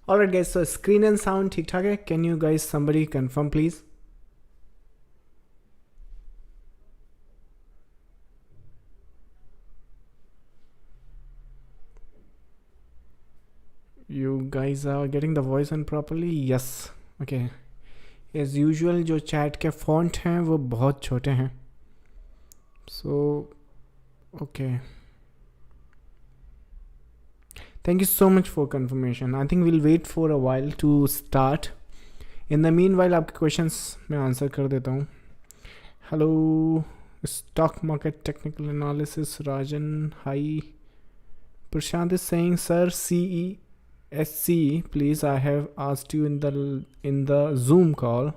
Alright guys, so screen and sound ठीक ठाक है. Can you guys somebody confirm please? You guys are getting the voice on properly? Yes. Okay. As usual जो chat के font हैं वो बहुत छोटे हैं. So okay. Thank you so much for confirmation. I think we'll wait for a while to start. In the meanwhile आपके questions मैं answer कर देता हूँ. Hello, stock market technical analysis. Rajan, hi. Prashant is saying, sir, CESC, please. I have asked you in the Zoom call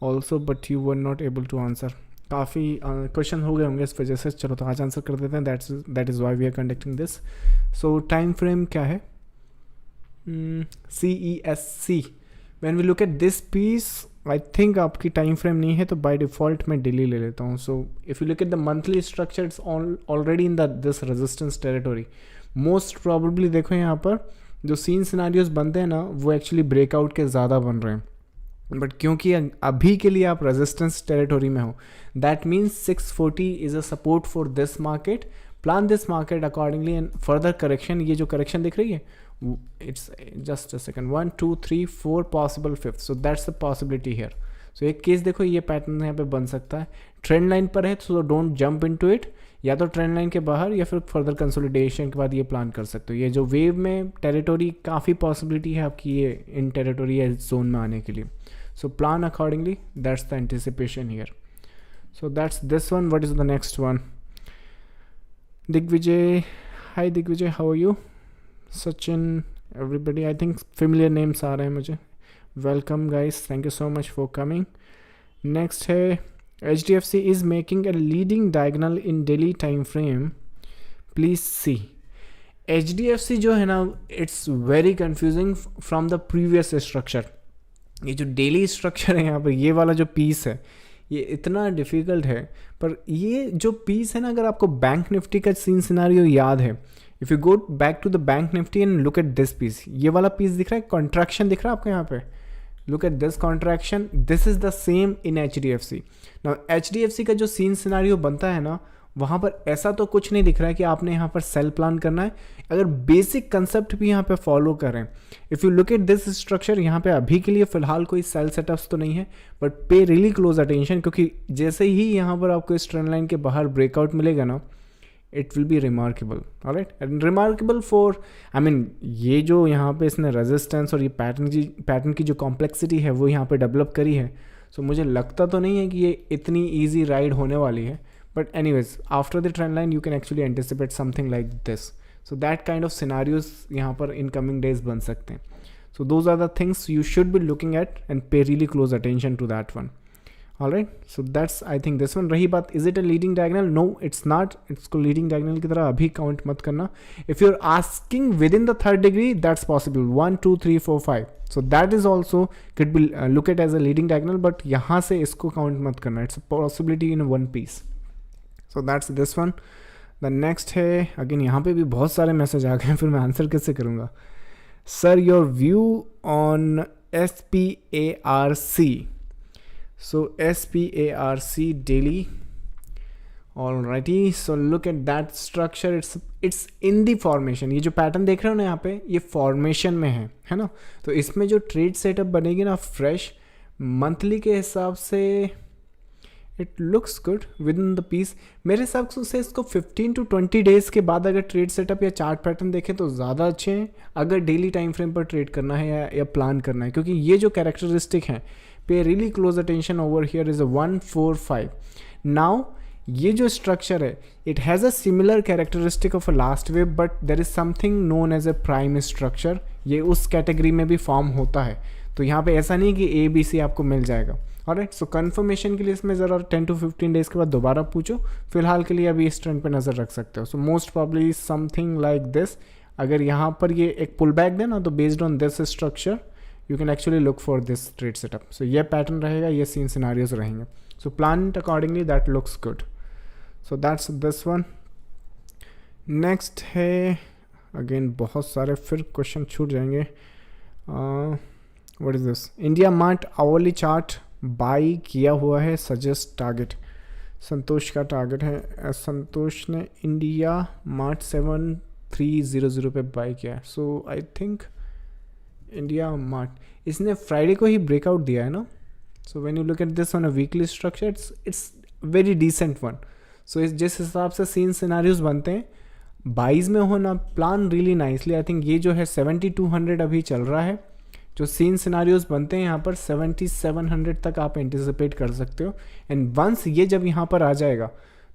also, but you were not able to answer. काफ़ी question हो गए होंगे इस वजह से. चलो तो आज आंसर कर देते हैं. That is why we are conducting this. So time frame क्या है? CESC. When we look at this piece, I think आपकी टाइम फ्रेम नहीं है तो बाय डिफ़ॉल्ट मैं डेली ले लेता हूँ. So if you look at the monthly structure, it's already in this resistance territory. Most probably देखो यहाँ पर जो सीन सिनारियोज बनते हैं ना, वो एक्चुअली ब्रेकआउट के ज़्यादा बन रहे हैं. बट क्योंकि अभी के लिए आप रेजिस्टेंस टेरिटरी में हो, that means 640 is a support for this market. Plan this market accordingly and further correction. ये जो करेक्शन दिख रही है, it's just a second, 1 2 3 4 possible 5th. So that's the possibility here. So एक केस देखो, ये पैटर्न यहाँ पे बन सकता है. ट्रेंड लाइन पर है तो डोंट जंप इनटू इट. या तो ट्रेंड लाइन के बाहर या फिर फर्दर कंसोलिडेशन के बाद ये प्लान कर सकते हो. ये जो वेव में टेरिटरी, काफ़ी पॉसिबिलिटी है आपकी ये इन टेरिटरी या जोन में आने के लिए. So plan accordingly. That's the anticipation here. So that's this one. What is the next one? Digvijay. Hi Digvijay, how are you? Sachin, everybody. I think familiar names are रहे हैं मुझे. Welcome guys. Thank you so much for coming. Next है HDFC is making a leading diagonal in daily time frame. Please see. HDFC जो है ना, it's very confusing from the previous structure. ये जो daily structure है यहाँ पर, ये वाला जो पीस है, ये इतना डिफ़िकल्ट है. पर ये जो पीस है ना, अगर आपको बैंक निफ्टी का सीन सिनारियो याद है, if you go back to the bank Nifty and look at this piece, ये वाला पीस दिख रहा है, कॉन्ट्रैक्शन दिख रहा है आपको यहाँ पे. Look at this contraction. This is the same in HDFC. Now HDFC का जो सीन सिनारियो बनता है ना, वहाँ पर ऐसा तो कुछ नहीं दिख रहा है कि आपने यहाँ पर सेल प्लान करना है. अगर बेसिक कंसेप्ट भी यहाँ पे फॉलो करें, if you look at this structure, यहाँ पे अभी के लिए फ़िलहाल कोई सेल सेटअप्स तो नहीं है, बट पे रियली क्लोज अटेंशन, क्योंकि जैसे ही यहाँ पर आपको इस ट्रेंड लाइन के बाहर ब्रेकआउट मिलेगा ना, it will be remarkable. Alright, and remarkable for, I mean ये जो यहाँ पे इसने रेजिस्टेंस और ये पैटर्न की जो कॉम्प्लेक्सिटी है वो यहाँ पे डेवलप करी है. सो मुझे लगता तो नहीं है कि ये इतनी ईजी राइड होने वाली है. But anyways, after the trend line, you can actually anticipate something like this. So that kind of scenarios यहाँ पर in coming days बन सकते हैं. So those are the things you should be looking at and pay really close attention to that one. Alright, so that's I think this one. रही बात is it a leading diagonal, no it's not. इसको leading diagonal की तरह अभी count मत करना. If you are asking within the third degree that's possible, 1 2 3 4 5, so that is also can be look at as a leading diagonal, but यहाँ से इसको count मत करना. It's a possibility in one piece. So that's this one. The next है, अगेन यहाँ पे भी बहुत सारे मैसेज आ गए, फिर मैं आंसर कैसे करूँगा. Sir your view on SPARC. So SPARC daily. Alrighty, so look at that structure. It's in the formation. ये जो पैटर्न देख रहे हो ना यहाँ पे, ये फॉर्मेशन में है ना. तो इसमें जो ट्रेड सेटअप बनेगी ना फ्रेश मंथली के हिसाब से, it looks good within the piece. मेरे हिसाब से इसको 15 to 20 डेज के बाद अगर ट्रेड सेटअप या चार्ट पैटर्न देखें तो ज़्यादा अच्छे हैं अगर डेली टाइम फ्रेम पर ट्रेड करना है या प्लान करना है, क्योंकि ये जो कैरेक्टरिस्टिक हैं, pay really close attention over here is a 1 4 5. Now ये जो स्ट्रक्चर है, it has a similar characteristic of a last wave, but there is something known as a prime structure. ये उस कैटेगरी में भी फॉर्म होता है. तो यहाँ पे ऐसा नहीं कि ABC आपको मिल जाएगा. ऑलराइट, सो कंफर्मेशन के लिए इसमें ज़रा 10 to 15 डेज के बाद दोबारा पूछो. फिलहाल के लिए अभी इस ट्रेंड पे नज़र रख सकते हो. सो most probably something like this. अगर यहाँ पर ये एक पुल बैक देना तो based on this structure you can actually look for this trade setup. So ये pattern रहेगा, ये scene scenarios रहेंगे. So plan it accordingly, that looks good. So that's this one. Next है, again बहुत सारे फिर क्वेश्चन छूट जाएंगे. What is this? India Mart hourly chart by किया हुआ है, सजेस्ट टारगेट. संतोष का टारगेट है. संतोष ने इंडिया मार्ट 7300 पे बाई किया है. So I think India Mart, इसने फ्राइडे को ही ब्रेकआउट दिया है ना. So when you look at this on a weekly structure, it's very decent one. So इस जिस हिसाब से सीन सिनारियोज बनते हैं बाइज में होना, प्लान रियली नाइसली. आई थिंक ये जो है 7200 अभी चल रहा है. जो सीन सिनारियोज बनते हैं यहाँ पर 7700 तक आप एंटिसिपेट कर सकते हो. एंड वंस ये जब यहाँ पर आ जाएगा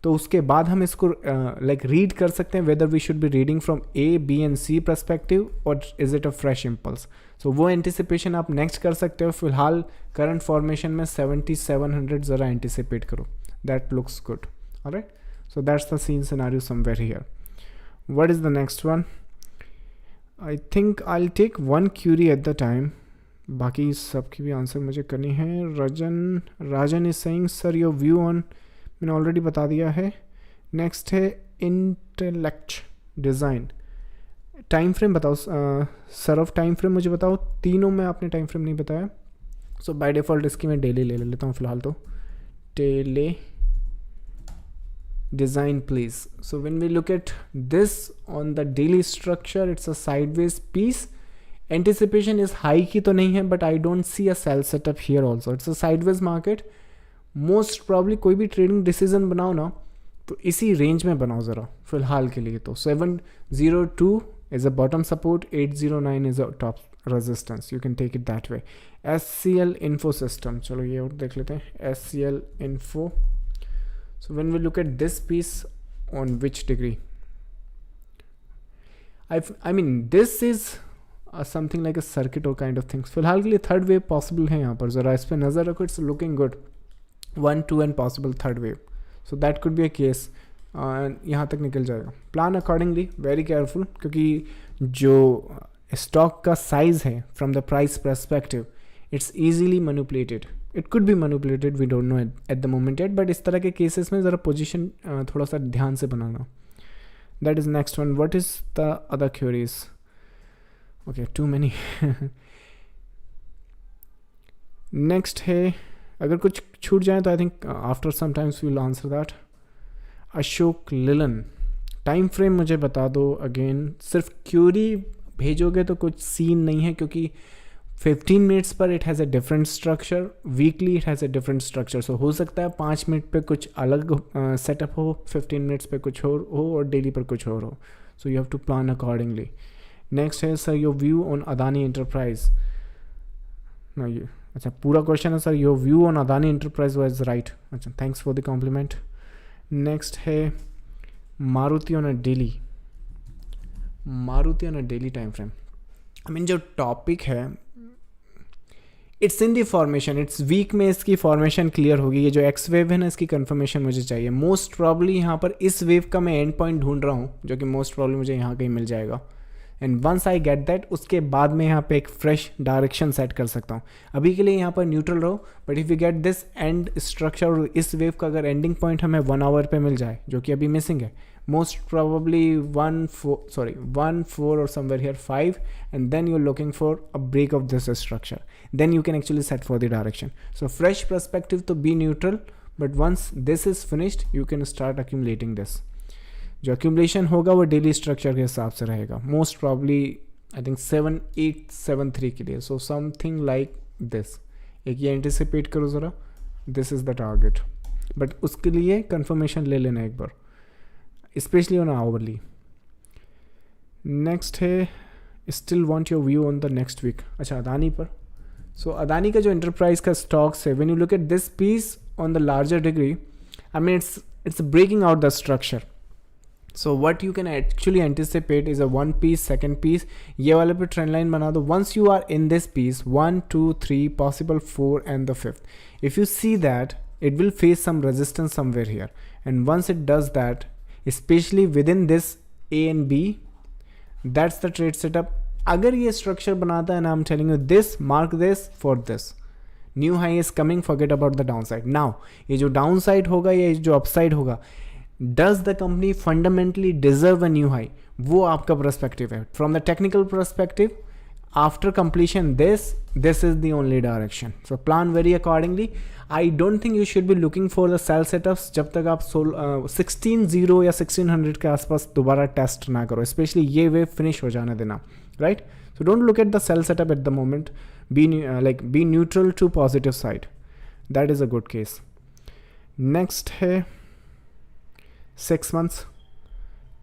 तो उसके बाद हम इसको लाइक रीड कर सकते हैं whether we should be reading from A, B and C perspective और is it a fresh impulse. So वो एंटिसिपेशन आप नेक्स्ट कर सकते हो. फिलहाल करंट फॉर्मेशन में 7700 ज़रा एंटिसिपेट करो. That looks good. Alright, so that's the scene scenario somewhere here. What is the next one? I think I will take one query at the time. बाकी सबकी भी आंसर मुझे करनी है. Rajan is saying sir your view on, मैंने already बता दिया है. नेक्स्ट है इंटेलेक्ट डिज़ाइन. टाइम फ्रेम बताओ सर. ऑफ टाइम फ्रेम मुझे बताओ. तीनों में आपने टाइम फ्रेम नहीं बताया. सो बाय डिफ़ॉल्ट इसकी मैं डेली ले लेता हूँ फिलहाल. तो daily design please. So when we look at this on the daily structure, it's a sideways piece. Anticipation is high की तो नहीं है, but I don't see a sell setup here also. It's a sideways market. Most probably कोई भी trading decision बनाओ ना तो इसी रेंज में बनाओ ज़रा फिलहाल के लिए. तो 702 is a bottom support, 809 is a top resistance. You can take it that way. SCL info system, चलो ये और देख लेते हैं. SCL info. So when we look at this piece on which degree, I mean this is something like a circuit और kind of things. फिलहाल के लिए थर्ड वेव पॉसिबल है यहाँ पर, ज़रा इस पर नज़र रखो. It's looking good. 1 2 and possible third wave. So that could be a case. यहाँ तक निकल जाएगा. प्लान अकॉर्डिंगली, वेरी केयरफुल, क्योंकि जो स्टॉक का साइज़ है from the price perspective, it's easily manipulated. It could be manipulated, we don't know at the moment at, but इस तरह के केसेस में ज़रा पोजिशन थोड़ा सा ध्यान से बनाना. That is next one. What is the other queries? Okay, too many. Next है, अगर कुछ छूट जाए तो I think after some times we will answer that. Ashok लिलन, टाइम फ्रेम मुझे बता दो. अगेन सिर्फ क्यूरी भेजोगे तो कुछ सीन नहीं है, क्योंकि 15 मिनट्स पर it has a different structure, weekly it has a different structure. So हो सकता है 5 मिनट पे कुछ अलग सेटअप हो, 15 मिनट्स पे कुछ और डेली पर कुछ और हो. So you have to plan accordingly. Next है sir your view on Adani enterprise. No ये अच्छा पूरा क्वेश्चन है sir. Your view on Adani enterprise was right. अच्छा, thanks for the compliment. Next है Maruti on a daily. Maruti on a daily time frame. I mean जो topic है it's in the formation, it's week में इसकी फॉर्मेशन क्लियर होगी। ये जो x wave है ना, इसकी कंफर्मेशन मुझे चाहिए। मोस्ट प्रॉब्ली यहाँ पर इस वेव का मैं एंड पॉइंट ढूंढ रहा हूँ, जो कि मोस्ट प्रॉब्ली मुझे यहाँ कहीं मिल जाएगा। And once I get that, उसके बाद मैं यहाँ पे एक फ्रेश डायरेक्शन सेट कर सकता हूँ। अभी के लिए यहाँ पर न्यूट्रल रहो, but if you get this and structure और इस वेव का अगर एंडिंग पॉइंट हमें 1 आवर पे मिल जाए, जो कि अभी मिसिंग है, most probably 1 4 or somewhere here 5, and then you're looking for a break of this structure, then you can actually set for the direction. So fresh perspective to be neutral, but once this is finished you can start accumulating this. जो accumulation होगा वो daily structure के हिसाब से रहेगा, most probably I think 7873 के लिए, so something like this. एक ये anticipate करो ज़रा, this is the target, but उसके लिए confirmation ले लेना एक बार, स्पेशली ऑन आवरली। नेक्स्ट है still want your view on the next week. अच्छा, अदानी पर। सो अदानी का जो एंटरप्राइज का स्टॉक्स है, when you look at this piece on the larger degree, I mean it's breaking out the structure. So what you can actually anticipate is a 1 piece, second piece, ये वाले पे trend line बना दो। Once you are in this piece 1 2 3 possible 4 and the 5th, if you see that it will face some resistance somewhere here, and once it does that, especially within this A and B, that's the trade setup. अगर ये structure बनाता है ना, I'm telling you this, mark this for this, new high is coming, forget about the downside. Now ये जो downside होगा, ये जो upside होगा, does the company fundamentally deserve a new high, वो आपका perspective है. From the technical perspective, after completion this is the only direction, so plan very accordingly. I don't think you should be looking for the sell setups जब तक आप 16.0 या 1600 के आसपास दोबारा टेस्ट ना करो, स्पेशली ये वेव फिनिश हो जाने देना, right? So don't look at the sell setup at the moment, be neutral to positive side, that is a good case. Next है 6 months.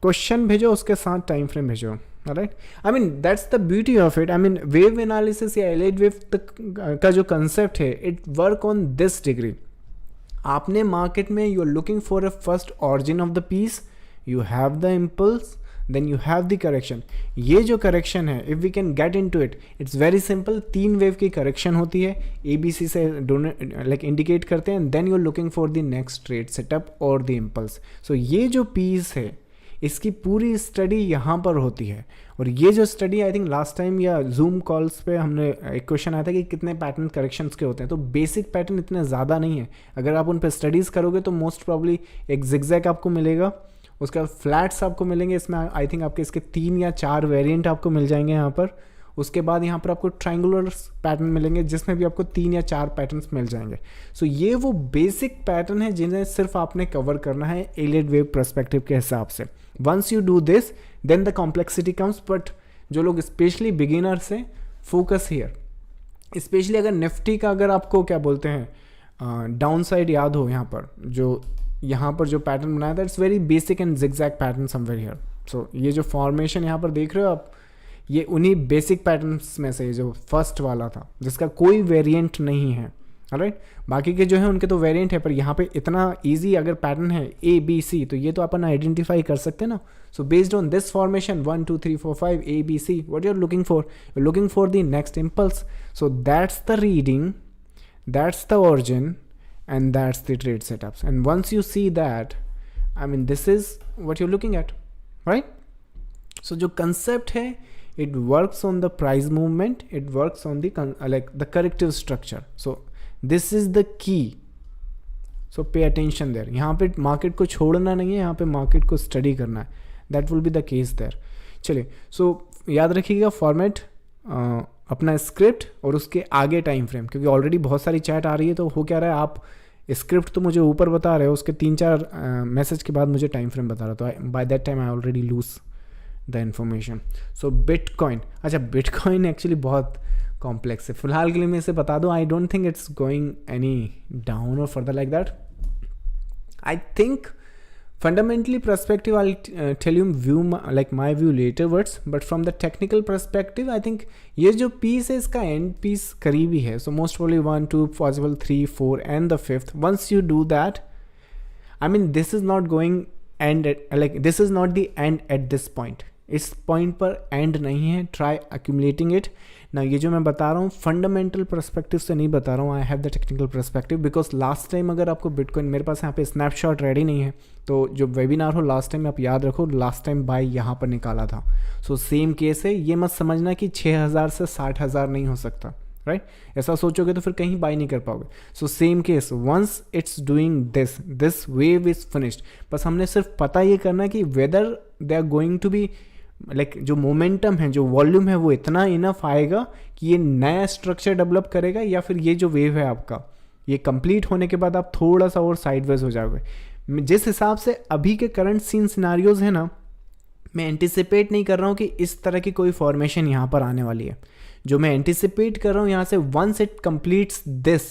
क्वेश्चन भेजो, उसके साथ टाइम फ्रेम भेजो, right? I mean that's the beauty of it. I mean wave analysis या allied wave का जो concept है, it work on this degree. आपने मार्केट में you are looking for a first origin of the piece, you have the impulse, then you have the correction. ये जो correction है, if we can get into it, it's very simple. 3 wave की correction होती है, ABC से indicate करते हैं, then you are looking for the next trade setup और द इम्पल्स. सो ये जो पीस है, इसकी पूरी स्टडी यहाँ पर होती है. और ये जो स्टडी आई थिंक लास्ट टाइम या जूम कॉल्स पे हमने एक क्वेश्चन आया था कि कितने पैटर्न करेक्शंस के होते हैं. तो बेसिक पैटर्न इतने ज़्यादा नहीं है. अगर आप उन पर स्टडीज़ करोगे तो मोस्ट प्रॉब्ली एक जिगजैग आपको मिलेगा, उसका फ्लैट्स आपको मिलेंगे. इसमें आई थिंक आपके इसके 3 या 4 वेरिएंट आपको मिल जाएंगे यहाँ पर. उसके बाद यहाँ पर आपको ट्रायंगुलर पैटर्न मिलेंगे, जिसमें भी आपको 3 या 4 पैटर्न्स मिल जाएंगे. सो ये वो बेसिक पैटर्न है जिन्हें सिर्फ आपने कवर करना है एलियट वेव पर्सपेक्टिव के हिसाब से. Once you do this, then the complexity comes. But जो लोग स्पेशली बिगिनर्स हैं, फोकस हियर. स्पेशली अगर निफ्टी का, अगर आपको क्या बोलते हैं, डाउन साइड याद हो, यहाँ पर जो पैटर्न बनाया था, it's very basic and zigzag pattern somewhere here. So ये जो फॉर्मेशन यहाँ पर देख रहे हो आप, ये उन्हीं बेसिक पैटर्न्स में से जो फर्स्ट वाला था, जिसका कोई वेरिएंट नहीं है, राइट? बाकी के जो है उनके तो वेरिएंट है, पर यहाँ पे इतना इजी अगर पैटर्न है ABC, तो ये तो अपन आइडेंटिफाई कर सकते हैं ना. So based on this formation 1 2 3 4 5 ABC, what you are looking for? You are looking for the next impulse. So that's the reading, that's the origin, and that's the trade setups. And once you see that, I mean this is what you're looking at, right? So जो concept है, it works on the price movement, it works on the the corrective structure. So this is the key, so pay attention there. यहाँ पे market को छोड़ना नहीं है, यहाँ पे मार्केट को स्टडी करना है. that will be the case there. चलिए, so याद रखिएगा फॉर्मेट, अपना स्क्रिप्ट और उसके आगे टाइम फ्रेम, क्योंकि ऑलरेडी बहुत सारी चैट आ रही है. तो हो क्या रहा है, आप स्क्रिप्ट तो मुझे ऊपर बता रहे हो, उसके 3-4 मैसेज के बाद मुझे टाइम फ्रेम बता रहा. तो by that time I already lose the information. So bitcoin, अच्छा बिटकॉइन एक्चुअली बहुत कॉम्प्लेक्स है. फिलहाल के लिए मैं इसे बता दूं, I don't think it's going any down और further like that. I think fundamentally perspective, I'll tell you my view laterwards, but from the technical perspective, I think ये जो piece है, इसका end piece करीब ही है. So most probably 1 2 possible 3 4 and the 5th. Once you do that, I mean this is not going end at, this is not the end at this point. इस point पर and नहीं है, try accumulating it ना। ये जो मैं बता रहा हूँ फंडामेंटल पर्सपेक्टिव से नहीं बता रहा हूँ, I have the technical perspective, because last time अगर आपको बिटकॉइन, मेरे पास यहाँ पे स्नैपशॉट रेडी नहीं है, तो जो वेबिनार हो लास्ट टाइम आप याद रखो, लास्ट टाइम बाय यहाँ पर निकाला था। सो सेम केस है, ये मत समझना कि 6,000 से 60,000 नहीं हो सकता, राइट? ऐसा सोचोगे तो फिर कहीं बाय नहीं कर पाओगे। So same case, once it's doing this wave is finished, बस हमने सिर्फ पता ये करना है कि whether they are going to be like जो मोमेंटम है, जो वॉल्यूम है, वो इतना इनफ आएगा कि ये नया स्ट्रक्चर डेवलप करेगा, या फिर ये जो वेव है आपका, ये कंप्लीट होने के बाद आप थोड़ा सा और साइडवेज हो जाओगे। जिस हिसाब से अभी के करंट सीन सिनारियोज है ना, मैं एंटिसिपेट नहीं कर रहा हूँ कि इस तरह की कोई फॉर्मेशन यहाँ पर आने वाली है। जो मैं एंटिसिपेट कर रहा हूँ यहाँ से, once it completes this,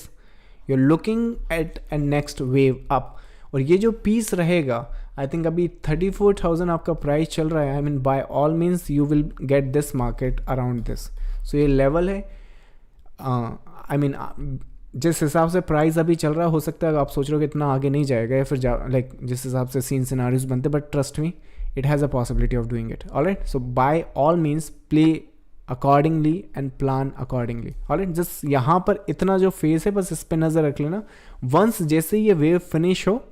you are looking at a next wave up. और ये जो पीस रहेगा, आई थिंक अभी 34,000 आपका प्राइस चल रहा है, I mean by all means you will get this market around this. So ये लेवल है, आई मीन जिस हिसाब से प्राइस अभी चल रहा है, हो सकता है आप सोच रहे हो कि इतना आगे नहीं जाएगा, या फिर लाइक जिस हिसाब से सीन सिनारियोज बनते, but trust me, it has a possibility of doing it. Alright, so by all means play accordingly and plan accordingly. Alright, just यहाँ पर इतना जो फेस है बस इस पर नज़र रख लेना। वंस जैसे ये वेव फिनिश हो,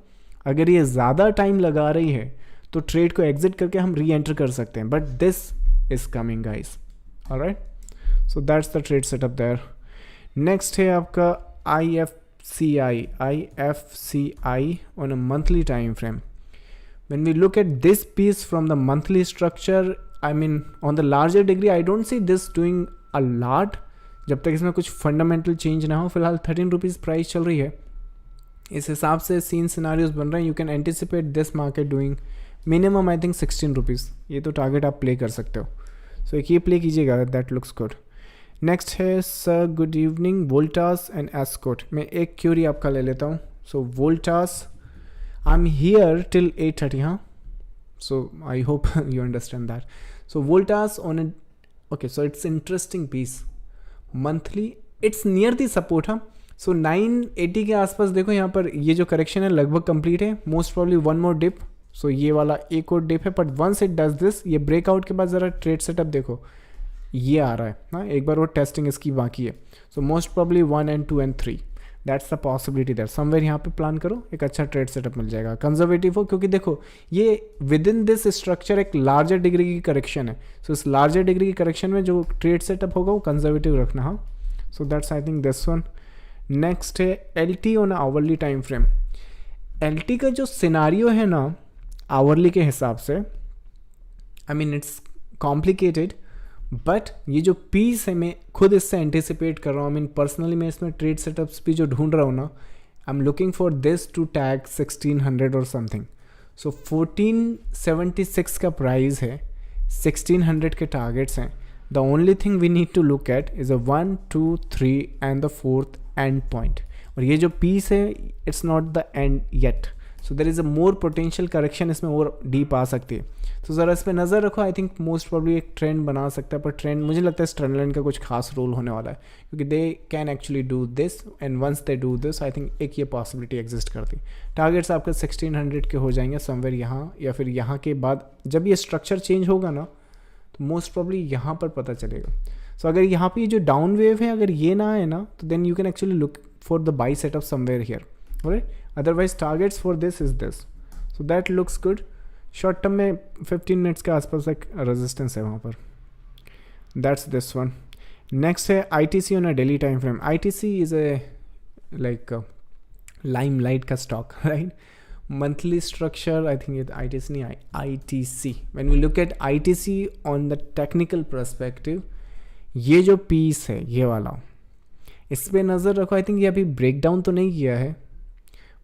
अगर ये ज़्यादा टाइम लगा रही है तो ट्रेड को एग्जिट करके हम री एंटर कर सकते हैं, but this is coming guys. Alright, so that's the trade setup there. Next है आपका IFCI on a monthly time frame. When we look at this piece from the monthly structure, I mean on the larger degree, I don't see this doing a lot जब तक इसमें कुछ fundamental change ना हो। फिलहाल 13 rupees price चल रही है, इस हिसाब से सीन सिनारियोज बन रहे हैं। You can anticipate this market doing minimum I think 16 rupees, ये तो टारगेट आप प्ले कर सकते हो। सो एक ये प्ले कीजिएगा, दैट लुक्स गुड। नेक्स्ट है sir good evening, Voltas and Escorts. मैं एक क्यूरी आपका ले लेता हूँ। सो Voltas, I'm here till 8:30, huh? So I hope you understand that. So Voltas on a, okay, so it's interesting piece. Monthly, it's near the support, huh? So 980 के आसपास देखो, यहाँ पर ये जो करेक्शन है लगभग कंप्लीट है। Most probably one more dip, so ये वाला एक और डिप है, but once it does this, ये ब्रेकआउट के बाद ज़रा ट्रेड सेटअप देखो, ये आ रहा है ना, एक बार वो टेस्टिंग इसकी बाकी है। So most probably 1 and 2 and 3, that's the possibility there. Somewhere यहाँ पे प्लान करो, एक अच्छा ट्रेड सेटअप मिल जाएगा। कंजर्वेटिव हो, क्योंकि देखो ये विद इन दिस स्ट्रक्चर एक लार्जर डिग्री की करेक्शन है। सो इस लार्जर डिग्री की करेक्शन में जो ट्रेड सेटअप होगा वो कंजर्वेटिव रखना। हाँ, सो that's I think this one. Next है LT on hourly time frame. LT का जो सिनारियो है ना आवरली के हिसाब से, आई मीन इट्स कॉम्प्लिकेटेड, बट ये जो पीस है मैं खुद इससे एंटिसिपेट कर रहा हूँ। आई मीन पर्सनली मैं इसमें ट्रेड सेटअप्स भी जो ढूंढ रहा हूँ ना, I am looking for this to tag 1600 और समथिंग। सो 1476 का प्राइस है, 1600 के टारगेट्स हैं। The only thing we need to look at is a 1, 2, 3 and the 4th end point. और ये जो पीस है it's not the end yet, so there is a more potential correction इसमें और डीप आ सकती है। तो ज़रा इस पर नज़र रखो। आई थिंक मोस्ट प्रॉब्ली एक ट्रेंड बना सकता है, पर ट्रेंड मुझे लगता है इस ट्रेंड लाइन का कुछ खास रोल होने वाला है, क्योंकि they can actually do this, and once they do this I think एक ये पॉसिबिलिटी एग्जिस्ट करती। टारगेट्स आपके 1600 के हो जाएंगे समवेयर यहाँ, या फिर यहाँ के बाद जब ये स्ट्रक्चर चेंज होगा ना, तो मोस्ट प्रॉब्ली यहाँ पर पता चलेगा। सो अगर यहाँ पे जो डाउन वेव है अगर ये ना आए ना, तो then you can actually look for the buy setup somewhere here, right? Otherwise targets for this is this, so that looks good. Short term में 15 मिनट्स के आसपास एक रेजिस्टेंस है वहाँ पर, दैट्स दिस वन। नेक्स्ट है ITC on a daily time frame. ITC is a like lime light का stock, right? Monthly structure, I think ये ITC नहीं, ITC। When we look at ITC on the technical perspective, ये जो piece है ये वाला, इस पर नज़र रखो। आई थिंक ये अभी ब्रेक डाउन तो नहीं किया है,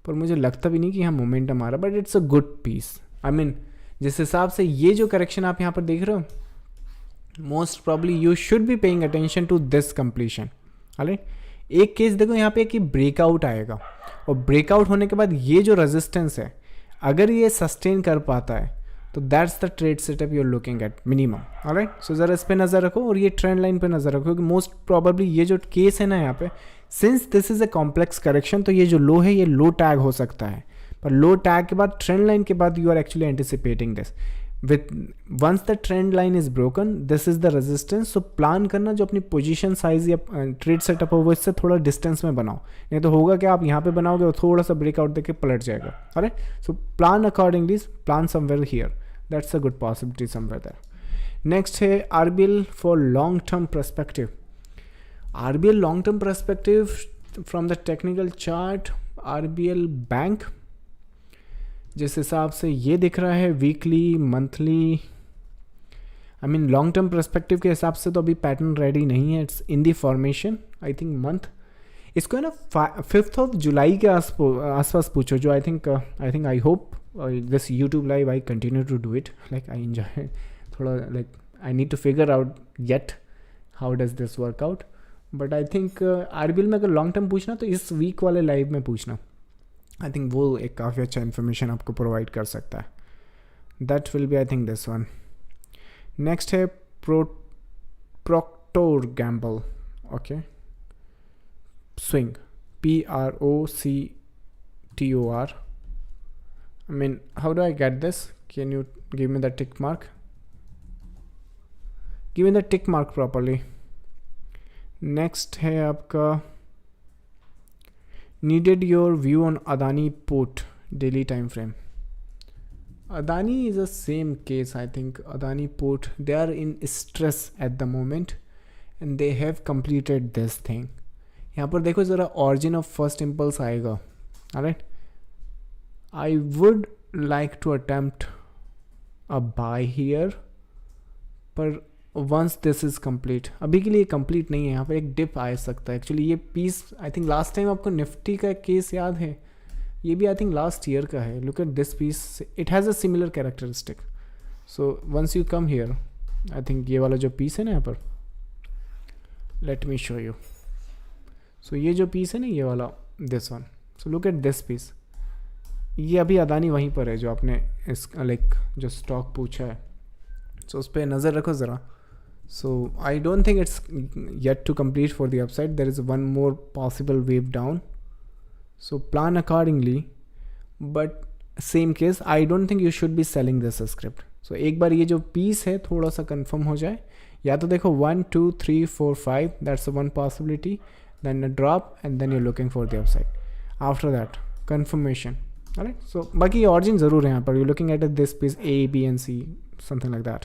पर मुझे लगता भी नहीं कि यहाँ मोमेंटम आ रहा, but it's a good piece. I mean जिस हिसाब से ये जो करेक्शन आप यहाँ पर देख रहे हो, most probably you should be paying attention to this completion. अरे एक केस देखो यहाँ पे कि ब्रेकआउट आएगा, और ब्रेकआउट होने के बाद ये जो रेजिस्टेंस है अगर ये सस्टेन कर पाता है, तो that's the trade setup you are looking at minimum. Alright, so ज़रा इस पर नज़र रखो और ये ट्रेंड लाइन पे नज़र रखो, क्योंकि मोस्ट प्रॉबेबली ये जो केस है ना यहाँ पे, since this is a complex correction, तो ये जो लो है ये लो टैग हो सकता है, पर लो टैग के बाद ट्रेंड लाइन के बाद you are actually anticipating this. With once the trend line is broken this is the resistance. So plan करना जो अपनी पोजीशन साइज या ट्रेड सेटअप हो वो इससे थोड़ा डिस्टेंस में बनाओ, नहीं तो होगा कि आप यहाँ पे बनाओगे और थोड़ा सा ब्रेकआउट देके पलट जाएगा. अरे so plan accordingly, plan somewhere here, that's a good possibility somewhere there. Next है RBL for long term perspective. RBL long term perspective from the technical chart, RBL bank जिस हिसाब से ये दिख रहा है weekly monthly, I mean long term perspective के हिसाब से तो अभी पैटर्न रेडी नहीं है. It's in the formation I think month. इसको है ना 5 जुलाई के आसपास पूछो, जो I hope this YouTube live I continue to do it, like I enjoy थोड़ा, like I need to figure out yet how does this work out. But I think RBL में अगर लॉन्ग टर्म पूछना तो इस week वाले live में पूछना. I think वो एक काफ़ी अच्छा इन्फॉर्मेशन आपको प्रोवाइड कर सकता है. That will be I think this one. Next है Procter Gamble. Okay, swing, PROCTOR. I mean, how do I get this? Can you give me the tick mark? Give me the tick mark properly. Next है आपका needed your view on Adani port daily time frame. Adani is the same case. I think Adani port, they are in stress at the moment and they have completed this thing. यहाँ पर देखो ज़रा origin of first impulse आएगा. Alright, I would like to attempt a buy here, पर once this is complete, अभी के लिए complete नहीं है, यहाँ पर एक dip आ सकता है. एक्चुअली ये piece I think last time आपको निफ्टी का केस याद है, ये भी आई थिंक लास्ट ईयर का है. Look at this piece, it has a similar characteristic. So once you come here, I think ये वाला जो पीस है ना यहाँ पर, let me show you. So ये जो पीस है ना ये वाला, this one, so look at this piece. ये अभी अदानी वहीं पर है जो आपने इस लाइक जो स्टॉक पूछा है. सो उस पर नज़र रखो ज़रा. So I don't think it's yet to complete for the upside. There is one more possible wave down. So plan accordingly, but same case, I don't think you should be selling this script. So एक बार ये जो piece है थोड़ा सा confirm हो जाए, या तो देखो 1 2 3 4 5, that's the one possibility, then a drop and then you're looking for the upside. After that confirmation. Alright, so बाकी origin ज़रूर है यहाँ पर. You're looking at this piece A, B and C, something like that.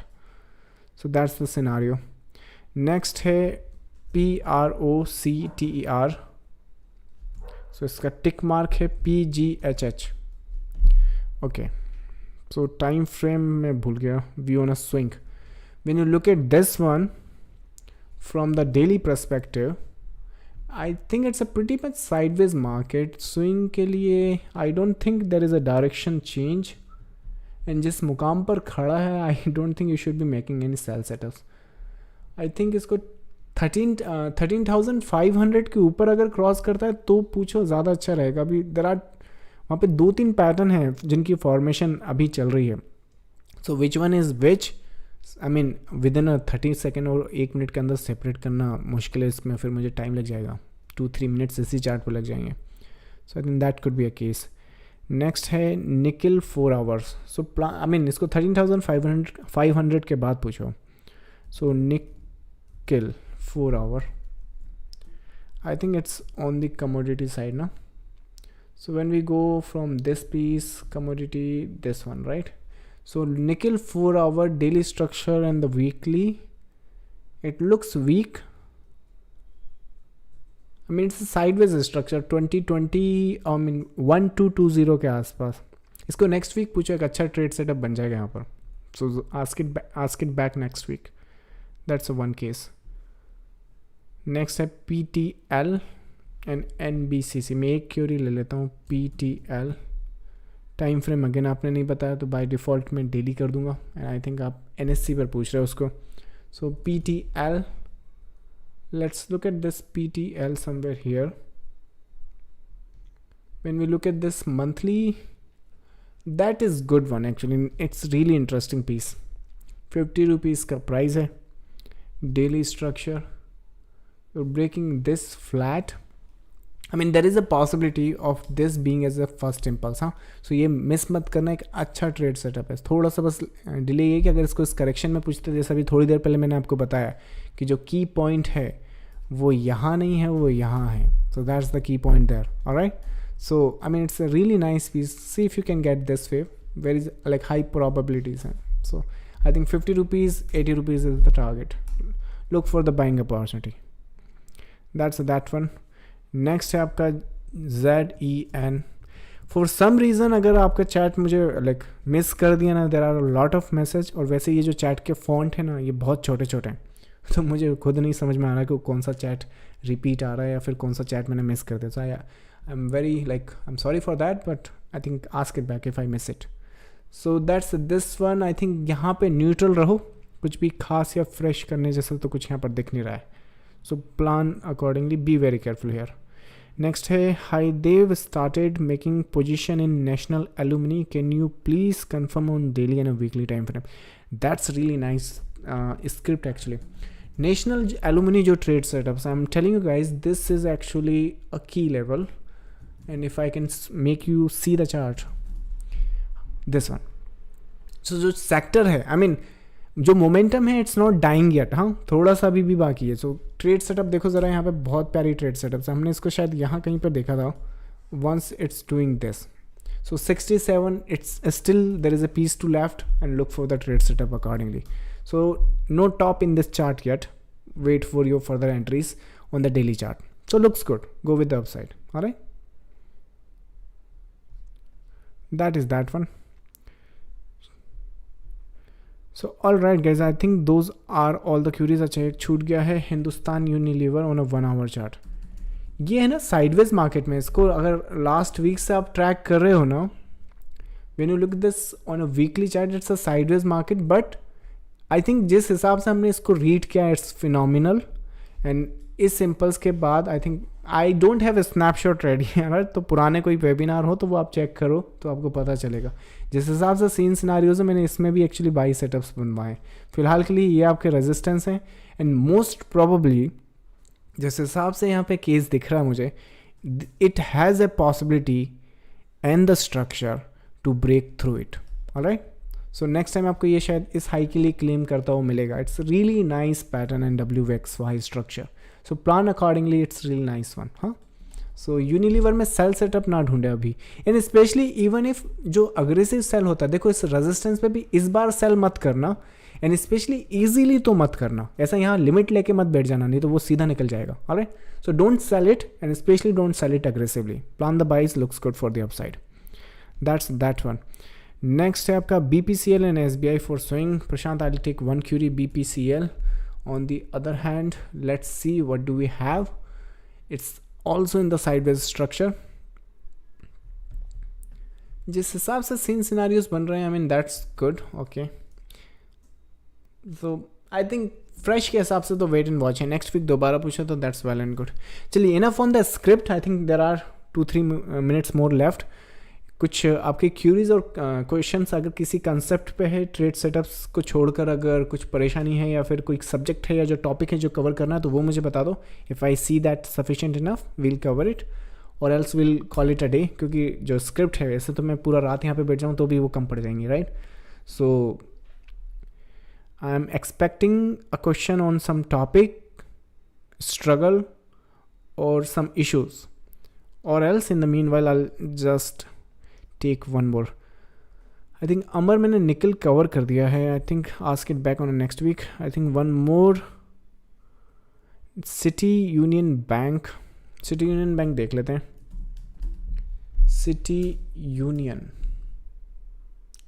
So that's the scenario. Next है PROCTER. So इसका tick mark है PGHH. Okay, so time frame में भूल गया. View on a swing. When you look at this one from the daily perspective, I think it's a pretty much sideways market. Swing के लिए I don't think there is a direction change, and जिस मुकाम पर खड़ा है I don't think you should be making any sell setups. I think इसको 13,500 के ऊपर अगर क्रॉस करता है तो पूछो, ज़्यादा अच्छा रहेगा. अभी देयर आर वहाँ पे 2-3 पैटर्न हैं जिनकी फॉर्मेशन अभी चल रही है. So which one is which, I mean within 30 second और 1 मिनट के अंदर सेपरेट करना मुश्किल है. इसमें फिर मुझे टाइम लग जाएगा, 2-3 मिनट्स इसी चार्ट पर लग जाएंगे. So I think that could be a case. Next है nickel 4 hours. So I mean इसको 13,500 के बाद पूछो. सो निकल 4 hour, I think it's on the commodity side now. So when we go from this piece, commodity, this one, right? So nickel 4 hour daily structure and the weekly, it looks weak. I mean it's a sideways structure, 2020, I mean 1220 के आसपास. इसको next week पूछो, एक अच्छा trade setup बन जाएगा यहाँ पर. So ask it back next week. That's a one case. Next है PTL एंड NBCC. मैं एक क्यूरी ले लेता हूँ. PTL टाइम फ्रेम अगेन आपने नहीं बताया तो बाय डिफ़ॉल्ट मैं डेली कर दूंगा. एंड आई थिंक आप NSC पर पूछ रहे हो उसको. So PTL, let's look at this PTL somewhere here. When we look at this monthly, that is good one actually. It's really interesting piece. 50 rupees का प्राइस है. Daily structure, you're breaking this flat I mean there is a possibility of this being as a first impulse. हाँ, so ये miss मत करना, एक अच्छा trade setup है. थोड़ा सा बस डिले ये कि अगर इसको इस करेक्शन में पूछते, जैसा अभी थोड़ी देर पहले मैंने आपको बताया कि जो की पॉइंट है वो यहाँ नहीं है, वो यहाँ है. So that's the key point there. Alright, so I mean it's a really nice piece. See if you can get this wave, where is like high probabilities हैं. So I think 50 rupees 80 rupees is the target. Look for the buying opportunity. That's that one. Next है आपका ZEN. For some reason अगर आपका chat मुझे like miss कर दिया ना, there are lot of message. और वैसे ये जो चैट के फॉन्ट है ना, ये बहुत छोटे छोटे हैं, तो मुझे खुद नहीं समझ में आ रहा कि कौन सा चैट रिपीट आ रहा है या फिर कौन सा चैट मैंने मिस कर दिया. So I am very like I am sorry for that, but I think ask it back if I miss it. So that's this one. I think यहाँ पे न्यूट्रल रहो, कुछ भी खास या फ्रेश करने जैसा तो कुछ यहाँ पर दिख नहीं रहा है. So plan accordingly, be very careful here. Next है hi Dev started making position in national aluminium, can you please confirm on daily and weekly time frame. That's really nice script actually. National aluminium जो trade setups, I am telling you guys, this is actually a key level. And if I can make you see the chart, this one. So जो sector है, I mean जो momentum है, it's not dying yet. हाँ, थोड़ा सा अभी भी बाकी है. सो ट्रेड सेटअप देखो ज़रा, यहाँ पे बहुत प्यारी ट्रेड सेटअप है. हमने इसको शायद यहाँ कहीं पर देखा था. Once it's doing this, so 67, it's still there is a piece to left and look for the trade setup accordingly. So no top in this chart yet. Wait for your further entries on the daily chart. So looks good, go with the upside. Alright, that is that one. So all right guys, I think those are all the queries. अच्छा, एक छूट गया है, Hindustan Unilever on a 1 our chart. ये है ना sideways market में. इसको अगर लास्ट वीक से आप ट्रैक कर रहे हो ना, when you look this on a weekly chart, it's a sideways market. But I think जिस हिसाब से हमने इसको रीड किया, इट्स फिनोमिनल. एंड इस सिंपल्स के बाद आई think I don't have a snapshot ready. अगर तो पुराने कोई वेबिनार हो तो वो आप चेक करो तो आपको पता चलेगा. जिस हिसाब से सीन सिनारियोज है, मैंने इसमें भी एक्चुअली बाई सेटअप्स बनवाए. फिलहाल के लिए ये आपके रेजिस्टेंस हैं. एंड मोस्ट प्रोबेबली जिस हिसाब से यहाँ पे केस दिख रहा है मुझे, it has a possibility and the structure to break through it. Alright, so next time आपको ये शायद इस हाई के लिए क्लेम करता हुआ मिलेगा. It's really nice pattern and WXY structure. So plan accordingly, it's really nice one. हाँ, सो यूनिलीवर में सेल सेटअप ना ढूंढे अभी. एंड स्पेशली इवन इफ जो अग्रेसिव सेल होता है, देखो इस रेजिस्टेंस पे भी इस बार सेल मत करना. एंड स्पेशली इजीली तो मत करना. ऐसा यहाँ लिमिट लेके मत बैठ जाना, नहीं तो वो सीधा निकल जाएगा. Alright, so don't sell it and specially don't sell it aggressively. Plan the buys, looks good for the upside. That's that one. Next है आपका BPCL and SBI for swing. Prashant, I will take one query BPCL. On the other hand, let's see what do we have. It's also in the sideways structure. जिस हिसाब से scene scenarios बन रहे हैं, I mean that's good. Okay, so I think fresh के हिसाब से तो वेट एंड वॉच है. नेक्स्ट वीक दोबारा पूछा तो दैट्स वेल एंड गुड. चलिए, enough on the script. I think there are 2-3 minutes more left. कुछ आपके क्यूरीज और क्वेश्चंस अगर किसी कंसेप्ट पे है, ट्रेड सेटअप्स को छोड़कर अगर कुछ परेशानी है या फिर कोई सब्जेक्ट है या जो टॉपिक है जो कवर करना है, तो वो मुझे बता दो. If I see that sufficient enough, we'll cover it, और else will call it a day. क्योंकि जो स्क्रिप्ट है, ऐसे तो मैं पूरा रात यहाँ पे बैठ जाऊँ तो भी वो कम पड़ जाएंगी. Right, so I am expecting a question on some topic, struggle और सम इशूज़, और else in the meanwhile I just take one more. I think Amar मैंने निकल कवर कर दिया है. I think ask it back on next week. I think one more City Union Bank. City Union Bank देख लेते हैं. City Union,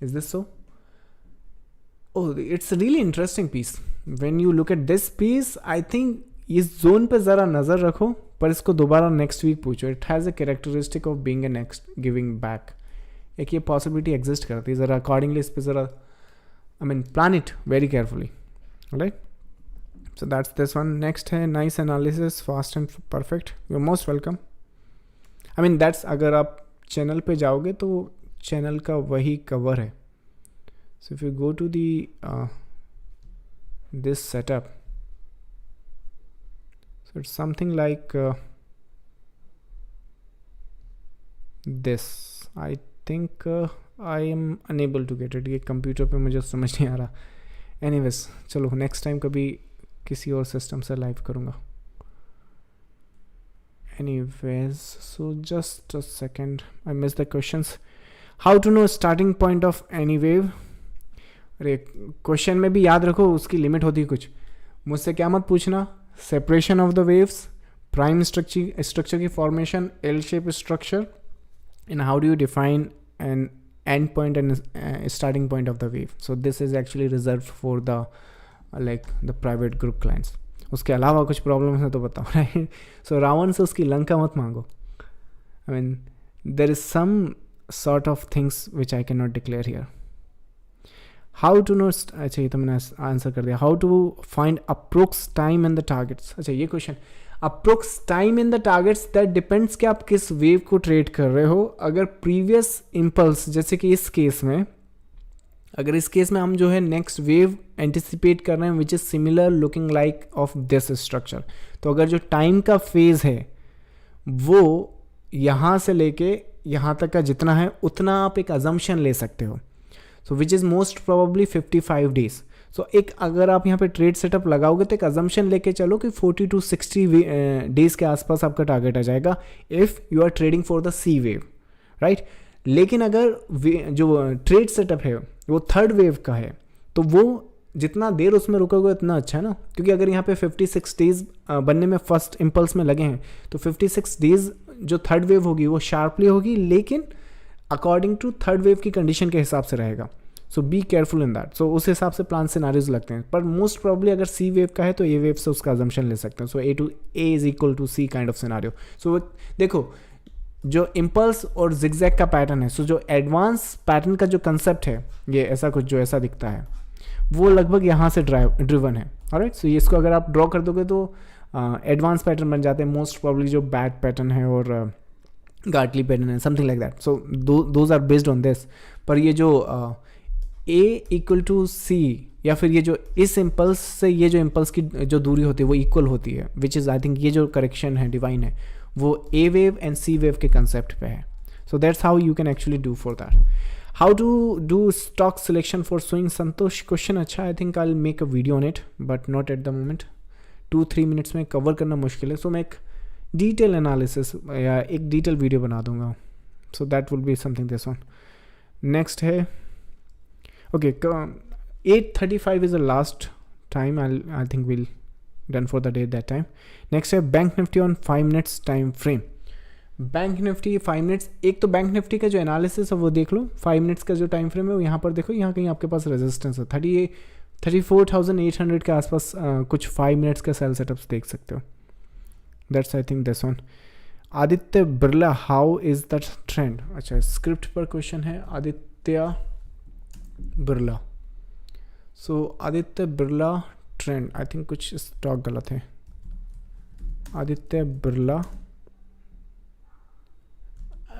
is this so? Oh, it's really interesting piece. When you look at this piece, I think इस zone पे ज़रा नज़र रखो, पर इसको दोबारा नेक्स्ट वीक पूछो. It has a characteristic of being a next giving back. एक ये पॉसिबिलिटी एग्जिस्ट करती है. ज़रा अकॉर्डिंगली इस पर ज़रा I mean plan it very carefully. Right, so that's this one. Next है nice analysis, fast and perfect. You are most welcome. I mean that's, अगर आप चैनल पे जाओगे तो चैनल का वही कवर है. So if you go to the this setup, so it's something like this I think I am unable to get it, ये computer पे मुझे समझ नहीं आ रहा. एनीवेज चलो नेक्स्ट टाइम कभी किसी और सिस्टम से लाइव करूँगा. Anyways so just a second, I miss the questions. How to know starting point of any wave. अरे क्वेश्चन में भी याद रखो उसकी लिमिट होती है कुछ. मुझसे क्या मत पूछना. Separation of the waves, prime structure की formation, L shape structure, and how do you define an end point and starting point of the wave. So this is actually reserve for the like the private group clients. उसके अलावा कुछ problems है तो बताओ, right. सो रावण से उसकी लंका मत मांगो. I mean there is some sort of things which I can not declare here. How to know, अच्छा ये तो मैंने आंसर कर दिया. How to find approx time in the targets. अच्छा ये question, approx time in the targets, that depends कि आप किस वेव को ट्रेड कर रहे हो. अगर प्रीवियस इम्पल्स, जैसे कि इस केस में, अगर इस केस में हम जो है नेक्स्ट वेव एंटिसिपेट कर रहे हैं which is similar looking like of this structure, तो अगर जो टाइम का फेज है वो यहाँ से लेके यहाँ तक का जितना है उतना आप एक अजम्पशन ले सकते हो. So which is most probably 55 days. So एक अगर आप यहाँ पे ट्रेड सेटअप लगाओगे तो एक अजम्पशन लेके चलो कि 40 to 60 डेज के आसपास आपका टारगेट आ जाएगा if you are trading for the C wave, right. लेकिन अगर जो ट्रेड सेटअप है वो थर्ड वेव का है तो वो जितना देर उसमें रुकोगे उतना अच्छा है ना. क्योंकि अगर यहाँ पे 56 डेज बनने में फर्स्ट इम्पल्स में लगे हैं तो 56 डेज जो थर्ड वेव होगी वो शार्पली होगी, लेकिन अकॉर्डिंग टू थर्ड वेव की कंडीशन के हिसाब से रहेगा. सो बी केयरफुल इन दैट. सो उस हिसाब से प्लान सिनारियोज लगते हैं. पर मोस्ट प्रॉब्ली अगर सी वेव का है तो ए वेव से उसका अजम्पशन ले सकते हैं. So A is equal to C kind of scenario. So देखो जो इम्पल्स और जिगजैग का पैटर्न है, सो जो एडवांस पैटर्न का जो कंसेप्ट है, ये ऐसा कुछ जो ऐसा दिखता है, वो लगभग यहाँ से ड्रिवन है. ऑलराइट. सो इसको अगर आप ड्रॉ कर दोगे तो एडवांस पैटर्न बन जाते हैं. मोस्ट प्रॉब्ली जो बैड पैटर्न है और गार्टली पैटर्न है, something like that. So those are based on this. पर ये जो ए इक्वल टू सी, या फिर ये जो इस इम्पल्स से ये जो इम्पल्स की जो दूरी होती है वो इक्वल होती है, विच इज़ आई थिंक ये जो करेक्शन है डिवाइन है वो A wave and C wave के कंसेप्ट पे है. So that's how you can actually do for that. How to do stock selection for swing. Santosh question अच्छा. I think I will make a video on it but not at the moment. 2-3 minutes में cover करना मुश्किल है. सो मैं एक detail analysis या एक detail video बना दूंगा. So that will be something this one. Next है okay 8:35 is the last time. I think will done for the day that time. Next है bank Nifty on 5 minutes time frame. Bank Nifty 5 minutes, एक तो bank Nifty का जो analysis है वो देख लो. 5 minutes का जो टाइम फ्रेम है वो यहाँ पर देखो, यहाँ कहीं आपके पास रेजिस्टेंस है 34,800 के आसपास. कुछ 5 मिनट्स का सेल सेटअप्स देख सकते हो. That's I think this one. Aditya Birla, how is the trend. अच्छा स्क्रिप्ट पर क्वेश्चन है. Aditya Birla. So Aditya Birla trend, I think कुछ स्टॉक गलत है. आदित्य बिरला,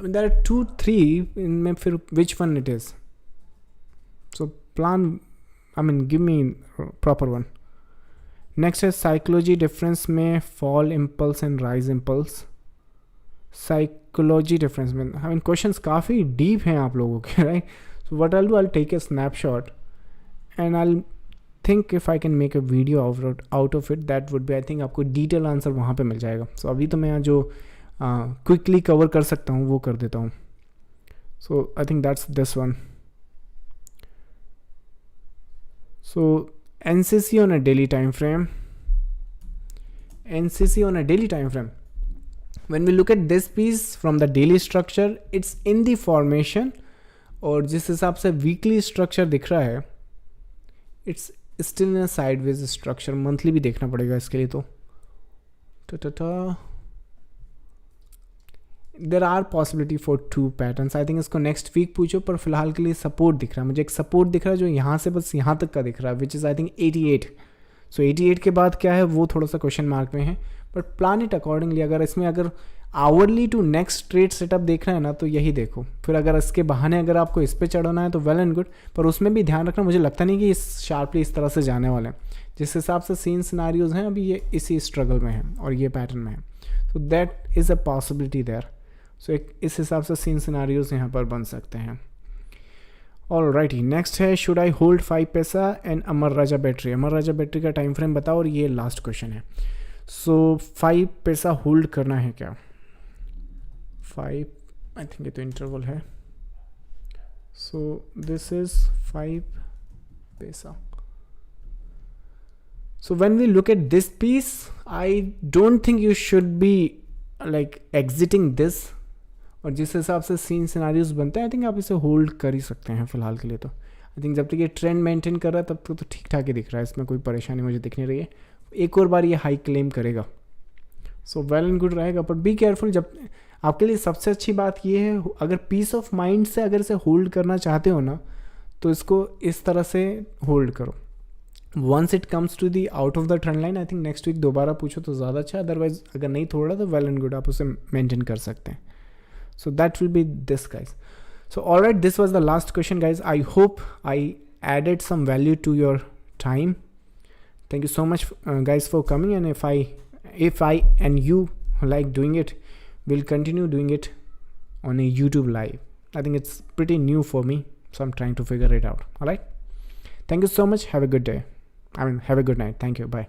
देयर आर 2-3 इनमें, फिर which one it is. So plan, I mean give me proper one. Next है psychology difference में fall impulse and rise impulse. Psychology difference में आई मीन क्वेश्चंस काफ़ी deep हैं आप लोगों के, right. So what I will do, I will take a snapshot and I will think if I can make a video out of it. That would be, I think आपको detail answer वहाँ पे मिल जाएगा. सो अभी तो मैं जो quickly cover कर सकता हूँ वो कर देता हूँ. So I think that's this one. So NCC on a daily time frame. NCC on a daily time frame. When we look at this piece from the daily structure, it's in the formation. और जिस हिसाब से weekly structure दिख रहा है, it's still in sideways structure. Monthly भी देखना पड़ेगा इसके लिए. तो there are possibility for 2 patterns. I think इसको नेक्स्ट वीक पूछो, पर फिलहाल के लिए सपोर्ट दिख रहा है मुझे. एक सपोर्ट दिख रहा है जो यहाँ से बस यहाँ तक का दिख रहा है, विच इज़ आई थिंक 88. सो 88 के बाद क्या है वो थोड़ा सा क्वेश्चन मार्क में है. But plan it accordingly. अगर hourly to next trade setup देखना है ना तो यही देखो. फिर अगर इसके बहाने अगर आपको इस पर चढ़ना है तो वेल एंड गुड, पर उसमें भी ध्यान रखना. मुझे लगता नहीं कि इस शार्पली इस तरह से जाने वाले हैं. जिस हिसाब से सीन सिनारियोज हैं अभी ये इसी स्ट्रगल में है और ये पैटर्न में है. So that is a possibility there so इस हिसाब से सीन सिनारियोज यहाँ पर बन सकते हैं. ऑलराइटी, नेक्स्ट है शुड आई होल्ड 5 पैसा and Amar Raja battery. Amar Raja battery का टाइम फ्रेम बताओ और ये लास्ट क्वेश्चन है. सो 5 पैसा होल्ड करना है क्या? 5, आई थिंक ये तो इंटरवल है. सो दिस इज 5 पैसा. So when we look at this piece, I don't think you should be like exiting this. और जिस हिसाब से सीन सिनारियोज बनते हैं, आई थिंक आप इसे होल्ड कर ही सकते हैं फिलहाल के लिए. तो आई थिंक जब तक ये ट्रेंड मेंटेन कर रहा है तब तक तो ठीक ठाक ही दिख रहा है, इसमें कोई परेशानी मुझे दिख नहीं रही है. एक और बार ये हाई क्लेम करेगा सो वेल एंड गुड रहेगा, बट बी केयरफुल. जब आपके लिए सबसे अच्छी बात ये है, अगर पीस ऑफ माइंड से अगर इसे होल्ड करना चाहते हो ना, तो इसको इस तरह से होल्ड करो. Once it comes to the out of the trend line, I think next week दोबारा पूछो तो ज़्यादा अच्छा. अदरवाइज अगर नहीं थोड़ा तो वेल एंड गुड, आप उसे मेंटेन कर सकते हैं. So that will be this guys. So alright, this was the last question guys. I hope I added some value to your time. Thank you so much guys for coming, and if I and you like doing it, we'll continue doing it on a YouTube live. I think it's pretty new for me, so I'm trying to figure it out. All right, thank you so much. Have a good day. Have a good night. Thank you. Bye.